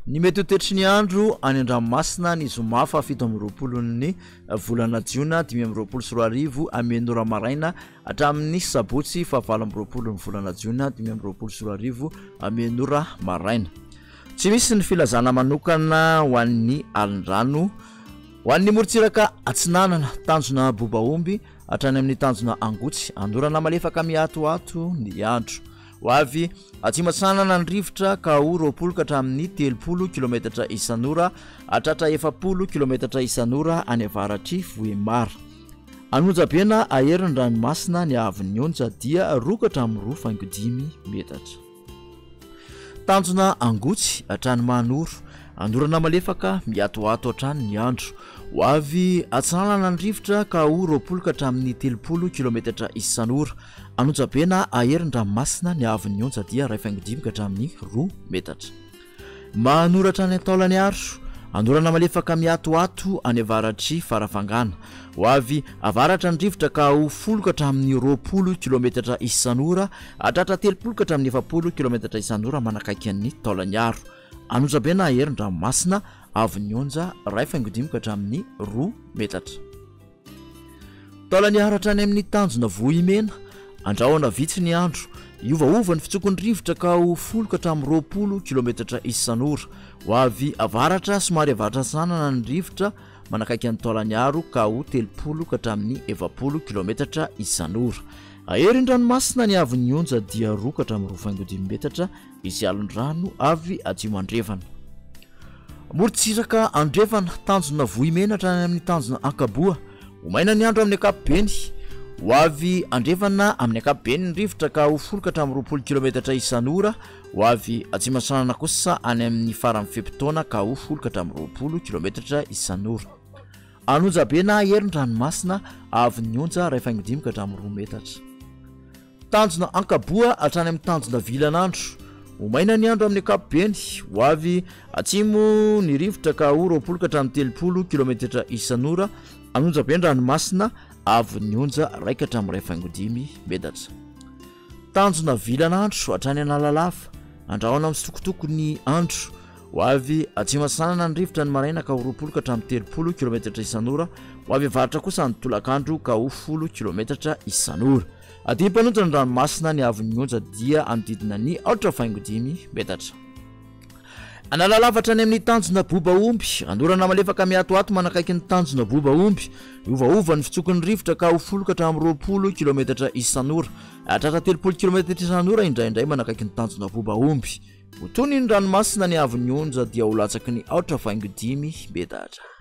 Ny mety ho toetry ny andro any an-dranomasina ny zoma fafito amby roapolon'ny volana Jiona 2024 amen'ora maraina hatramin'ny sabotsy fahavalo amby roapolon'ny volana Jiona 2024 amen'ora maraina. Tsy misy ny filazana manokana ho an'ny alin-drano ho an'ny morontsiraka atsinanana tanjona bobaomby hatrany amin'ny tanjona angotsy andorana malefaka miatoato ny andro. Ho avy atsimatsanana ny rivotra ka ho 20 ka hatramin'ny 30 km isan'ora hatratra 70 km isan'ora any avaratry vohemara. Anonjabena aherin'ny ranomasina ny havin'ny onja dia 2 ka hatramin'ny 2.5 metatra. Tanjona angotsy hatrany manoro andorana malefaka miatoato hatrany ny andro. Ho avy atsanana ny rivotra ka ho 20 ka hatramin'ny 30 km isan'ora. Anonjabena aherin'ny ranomasina ny havin'ny onja dia 2.5 ka hatramin'ny 2 metatra. Manoratra ny taolany andro andorana malefaka miatoato any avaratry faravangana. Ho avy avaratra ny rivotra ka ho 10 ka hatramin'ny 20 km isan'ora hatratra 30 ka hatramin'ny 70 km isan'ora manakaiky ny taolany andro. Anonjabena aherin'ny ranomasina havin'ny onja 2.5 ka hatramin'ny 2 metatra. Taolany andro hatrany amin'ny tanjona vohimena andrahoana vitsy ny andro iovaova ny fitsokon'ny rivotra ka ho 10 ka hatramin'ny 20 km isan'ora. Ho avy avaratra somary avaratra sanana ny rivotra manakaiky ny taolany andro ka ho 30 ka hatramin'ny 70 km isan'ora. Aherin'ny ranomasina ny havin'ny onja dia 2 ka hatramin'ny 2.5 metatra izy alon-drano avy atsimo andrevana. Morontsiraka andrevana tanjona vohimena hatrany amin'ny tanjona ankaboa omaina ny andro amin'ny ankapobeny. Ho avy andrevana amin'ny ankapobeny ny rivotra ka ho 10 ka hatramin'ny 20 km isan'ora. Ho avy atsimatsanana kosa any amin'ny faran'ny fepitaona ka ho 10 ka hatramin'ny 20 km isan'ora. Anonjabena aherin'ny ranomasina havin'ny onja 2.5 ka hatramin'ny 2 metatra. Tanjona ankaboa hatrany amin'ny tanjona vilan'andro omaina ny andro amin'ny ankapobeny. Ho avy atsimo ny rivotra ka ho 20 ka hatramin'ny 30 km isan'ora. Anonjabena ranomasina havin'ny onja 1 ka hatramin'ny 2.5 metatra. Tanjona vilan'andro hatrany analalava andrahoana amin'ny sitokotoko ny andro. Ho avy atsimatsanana ny rivotra ny maraina ka ho 20 ka hatramin'ny 30 km isan'ora. Ho avy avaratra kosa ny tolakandro ka ho 10 km isan'ora. Aty mpanonja ny ranomasina ny havin'ny onja dia anodidina ny 8.5 metatra. Analalava hatrany amin'ny tanjona bobaomby andorana malefaka miatoato manakaiky ny tanjona bobaomby iovaova ny fitsokon'ny rivotra ka ho 10 ka hatramin'ny 20 km isan'ora hatratra 30 km isan'ora indraindray manakaiky ny tanjona bobaomby. Ho tony ny ranomasina ny havin'ny onja dia ho latsaky ny 8.5 metatra.